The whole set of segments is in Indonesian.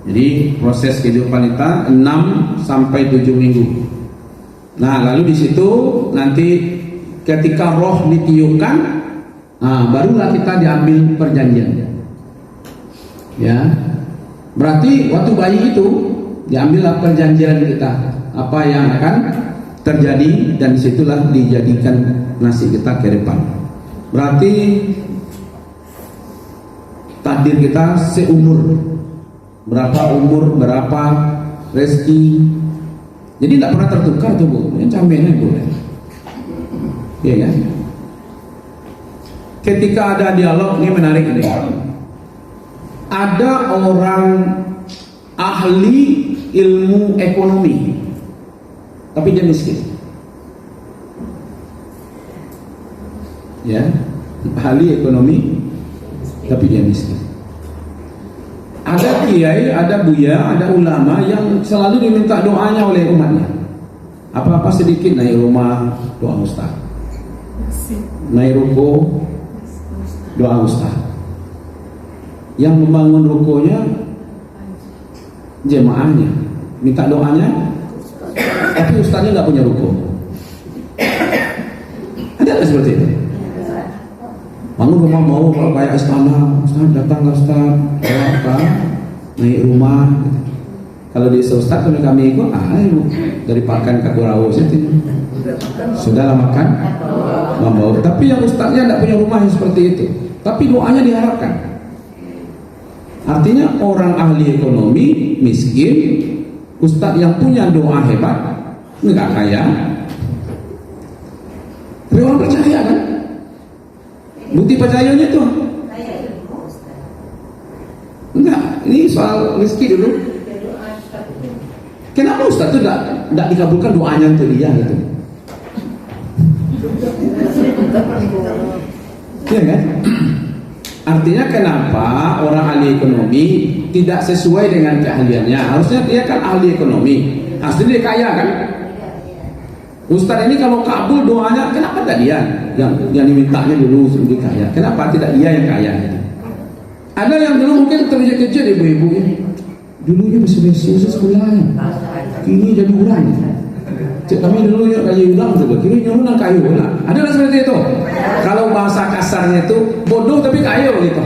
Jadi proses kehidupan kita 6 sampai 7 minggu. Nah, lalu di situ nanti ketika roh ditiupkan, barulah kita diambil perjanjian. Ya, berarti waktu bayi itu diambillah perjanjian kita, apa yang akan terjadi, dan disitulah dijadikan nasib kita ke depan. Berarti takdir kita seumur, berapa umur, berapa rezeki. Jadi tidak pernah tertukar tuh Bu, yang campainya Bu. Iya kan? Ketika ada dialog, ini menarik ini. Ada orang ahli ilmu ekonomi, tapi dia miskin. Ya, ahli ekonomi, tapi dia miskin. Ada kiai, ada buya, ada ulama yang selalu diminta doanya oleh umatnya. Apa-apa sedikit naik rumah, doa ustaz. Naik ruko, doa ustaz. Yang membangun rukonya jemaahnya, minta doanya, tapi ustaznya nggak punya ruko. Ada nggak seperti itu? Bangun rumah mau kalau kayak istana, ustaz datang ke ustaz, apa? Naik rumah. Kalau di ustaz kami ikut, ibu dari pakan kakurau situ. Sudahlah makan, membawa. Tapi yang ustaznya tidak punya rumah yang seperti itu, tapi doanya diharapkan. Artinya orang ahli ekonomi miskin, ustaz yang punya doa hebat, nggak kaya. Tapi orang percaya kan? Bukti percayanya tuh enggak, ini soal rezeki dulu. Kenapa ustaz itu tidak dikabulkan doanya untuk dia gitu? Iya kan? Artinya kenapa orang ahli ekonomi tidak sesuai dengan keahliannya? Harusnya dia kan ahli ekonomi, aslinya dia kaya kan? Ustaz ini kalau kabul doanya, kenapa tidak dia yang dimintanya dulu sebelum kaya? Kenapa tidak dia yang kaya? Ada yang dulu mungkin kerja ibu-ibu ini, dulunya masih sekolah, kini jadi orang. Cik kami dulu ya kayu ulang tu, kini nyonya kayu ulang. Ada lah seperti itu. Kalau bahasa kasarnya itu bodoh tapi kayu gitu.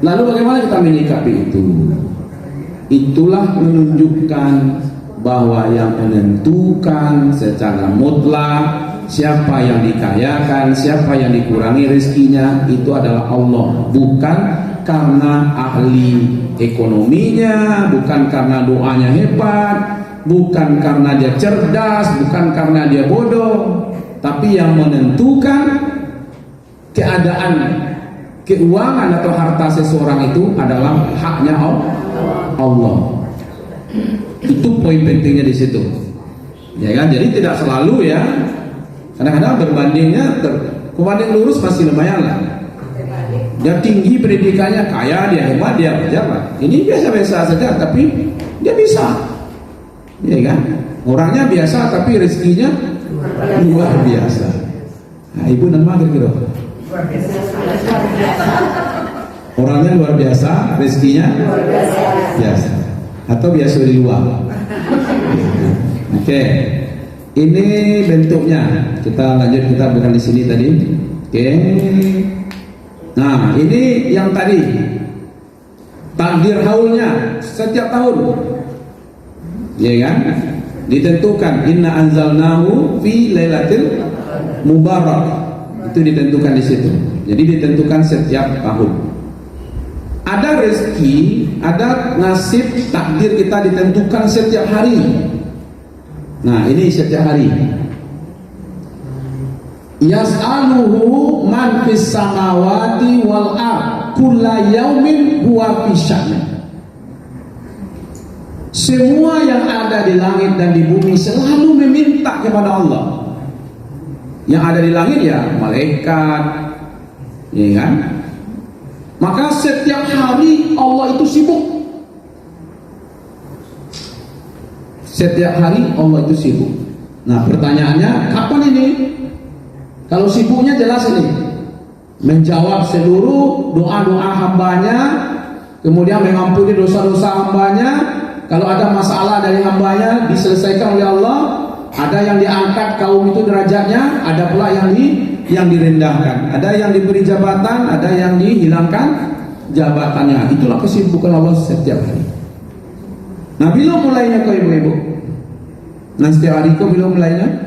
Lalu bagaimana kita menyikapi itu? Itulah menunjukkan bahwa yang menentukan secara mutlak siapa yang dikayakan, siapa yang dikurangi rezekinya itu adalah Allah, bukan karena ahli ekonominya, bukan karena doanya hebat, bukan karena dia cerdas, bukan karena dia bodoh, tapi yang menentukan keadaan keuangan atau harta seseorang itu adalah haknya Allah. Itu poin pentingnya di situ, ya kan? Jadi tidak selalu ya. Kadang-kadang berbandingnya kebanding lurus masih lumayan lah. Dia tinggi pendidikannya, kaya, dia hebat, dia pejabat. Ini biasa-biasa saja, tapi dia bisa, ya kan? Orangnya biasa, tapi rezekinya luar biasa. Nah, ibu nama kira-kira. Orangnya luar biasa, rezekinya biasa, atau biasa di luar. Oke, ini bentuknya. Kita lanjut, kita bukan di sini tadi. Oke. Nah, ini yang tadi takdir haulnya setiap tahun, ya kan? Ditentukan inna anzalnahu fi lailatul mubarak, itu ditentukan di situ. Jadi ditentukan setiap tahun. Ada rezeki, ada nasib, takdir kita ditentukan setiap hari. Nah, ini setiap hari. Yas'aluhu man fis samawati wal ard kulla yaumin huwa fi sya'ni. Semua yang ada di langit dan di bumi selalu meminta kepada Allah. Yang ada di langit ya malaikat, ya kan? Maka setiap hari Allah itu sibuk. Setiap hari Allah itu sibuk. Nah, pertanyaannya kapan ini? Kalau sibuknya jelas ini, menjawab seluruh doa-doa hambanya kemudian mengampuni dosa-dosa hambanya. Kalau ada masalah dari hambanya diselesaikan oleh Allah. Ada yang diangkat kaum itu derajatnya, ada pula yang direndahkan. Ada yang diberi jabatan, ada yang dihilangkan jabatannya. Itulah kesibukan Allah setiap hari. Nah, bila mulainya kau ibu-ibu? Nah, setiap hari kau bila mulainya?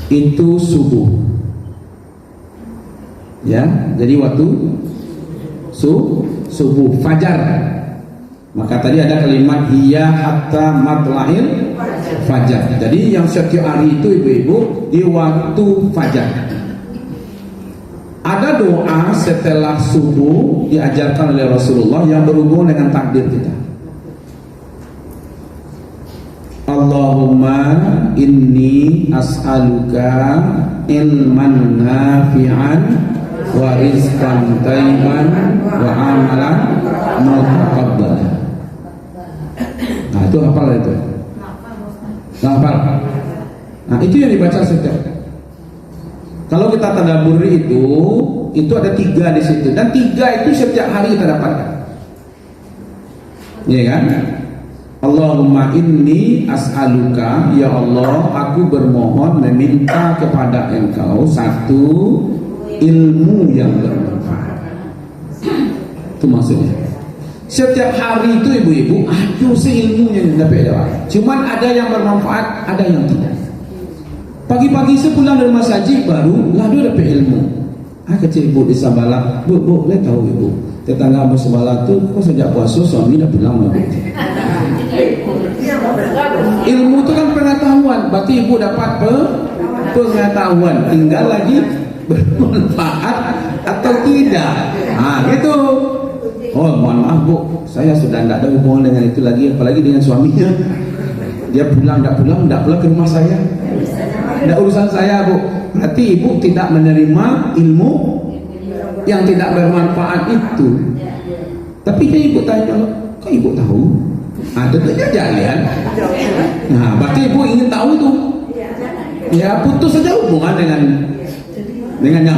Itu subuh. Ya, jadi waktu subuh fajar. Maka tadi ada kalimat hiya hatta matla'il fajar. Jadi yang setiap hari itu ibu-ibu di waktu fajar. Ada doa setelah subuh diajarkan oleh Rasulullah yang berhubungan dengan takdir kita. Allahumma inni as'aluka ilman nafi'an wa rizqan thayyiban wa amalan mutaqabbalan. Nah, itu hafal itu. Hafal. Nah, itu yang dibaca setiap. Kalau kita tadabburi itu ada 3 di situ, dan 3 itu setiap hari kita dapatkan. Iya kan? Allahumma inni as'aluka, ya Allah, aku bermohon meminta kepada Engkau 1 ilmu yang bermanfaat. Itu maksudnya. Setiap hari itu ibu-ibu ada ilmunya yang dapat dapat. Cuman ada yang bermanfaat, ada yang tidak. Pagi-pagi sepulang dari masjid baru lalu dapat ilmu. Kecil ibu di Sabala, bu, boleh tahu ibu, tetangga Abu Sabala tu kok sejak puasa suami dah pulang ibu. Ilmu itu kan pengetahuan, berarti ibu dapat pengetahuan, tinggal lagi bermanfaat atau tidak. Gitu. Oh, mohon maaf bu, saya sudah tidak ada hubungan dengan itu lagi, apalagi dengan suaminya. Dia pulang ke rumah saya. Tidak urusan saya bu. Berarti ibu tidak menerima ilmu yang tidak bermanfaat itu. Tapi dia ibu tanya, kok ibu tahu? Tentunya jangan. Nah, berarti ibu ingin tahu itu. Ya putus saja hubungan dengan yang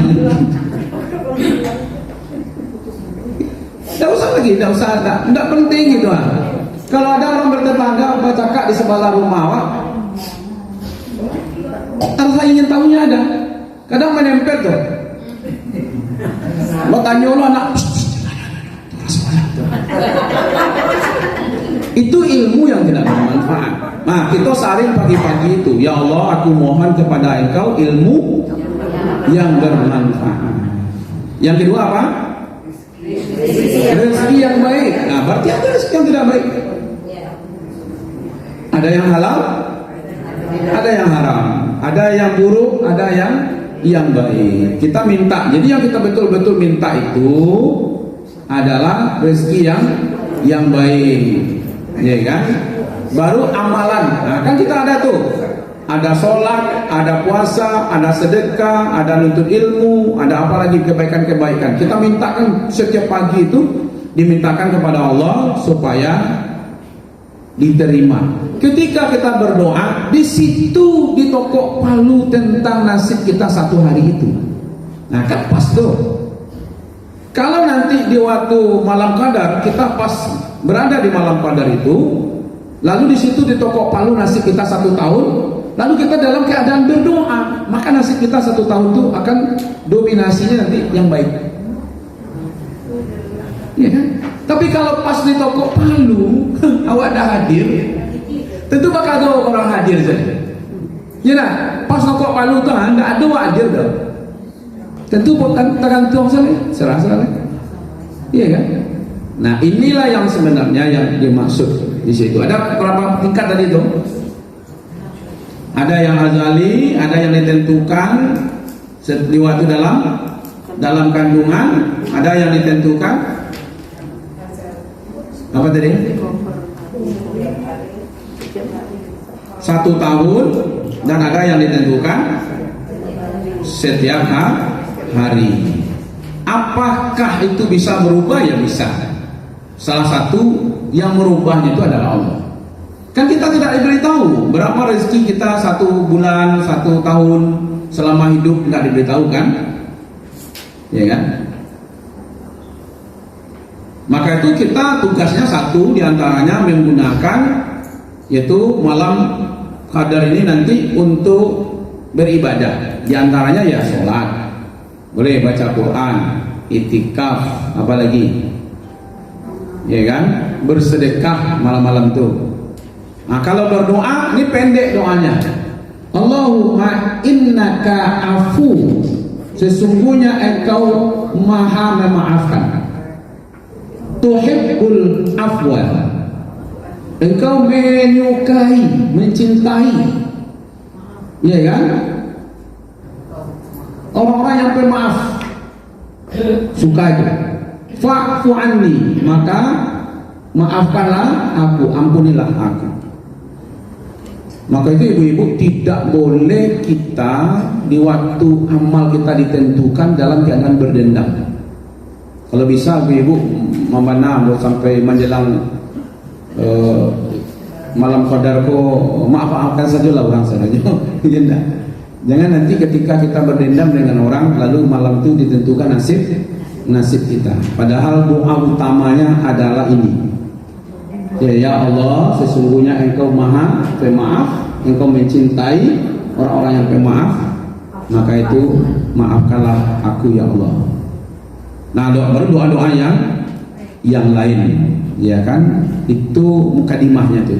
tidak usah, tidak penting gitu. Kalau ada orang bertetangga bercakap di sebelah rumah awak, rasa ingin tahunya ada. Kadang menempel tuh. Lo tanya lo anak, itu ilmu yang tidak bermanfaat. Nah, kita saring pagi-pagi itu, ya Allah, aku mohon kepada Engkau ilmu yang bermanfaat. Yang kedua apa? Rezeki yang baik. Nah, berarti ada rezeki yang tidak baik. Ada yang halal, ada yang haram, ada yang buruk, ada yang baik. Kita minta. Jadi yang kita betul-betul minta itu adalah rezeki yang baik, ya kan? Baru amalan. Nah, kan kita ada tuh. Ada sholat, ada puasa, ada sedekah, ada nuntut ilmu, ada apa lagi kebaikan-kebaikan. Kita mintakan setiap pagi itu dimintakan kepada Allah supaya diterima. Ketika kita berdoa, di situ ditokoh palu tentang nasib kita 1 hari itu. Nah, kan pas tuh. Kalau nanti di waktu malam qadar kita pas berada di malam qadar itu, lalu di situ ditokoh palu nasib kita 1 tahun. Lalu kita dalam keadaan berdoa, maka nasib kita 1 tahun itu akan dominasinya nanti yang baik. Ya kan? Tapi kalau pas di toko palu, awak dah hadir, tentu bakal ada orang hadir saja. Ya nah, pas toko palu tu enggak ada orang hadir dah. Tentu bukan tergantung saja, serah-serah. Iya kan? Nah, inilah yang sebenarnya yang dimaksud di situ. Ada berapa tingkat tadi itu? Ada yang azali, ada yang ditentukan di waktu dalam kandungan, ada yang ditentukan apa tadi? 1 tahun, dan ada yang ditentukan setiap hari. Apakah itu bisa berubah? Ya bisa. Salah satu yang merubahnya itu adalah Allah. Kan kita tidak diberitahu berapa rezeki kita 1 bulan, 1 tahun selama hidup, tidak diberitahu kan? Ya kan? Maka itu kita tugasnya satu diantaranya menggunakan yaitu malam Qadar ini nanti untuk beribadah. Diantaranya ya sholat, boleh baca Quran, itikaf, apalagi ya kan, bersedekah malam-malam itu. Nah kalau berdoa ini pendek doanya, Allahumma innaka afu, sesungguhnya engkau maha memaafkan, tuhibbul afwa, engkau menyukai, mencintai, ya kan, orang-orang yang pemaaf, suka itu. Fa'fu anni, maka maafkanlah aku, ampunilah aku. Maka itu ibu-ibu tidak boleh kita di waktu amal kita ditentukan dalam keadaan berdendam. Kalau bisa ibu-ibu memana sampai menjelang malam Qadar kok maafkan sajalah orang sana. Jangan nanti ketika kita berdendam dengan orang lalu malam itu ditentukan nasib kita. Padahal doa utamanya adalah ini. Ya Allah, sesungguhnya engkau maha pemaaf, engkau mencintai orang-orang yang pemaaf, maka itu maafkanlah aku ya Allah. Nah baru doa-doa yang lain, ya kan, itu mukadimahnya tuh.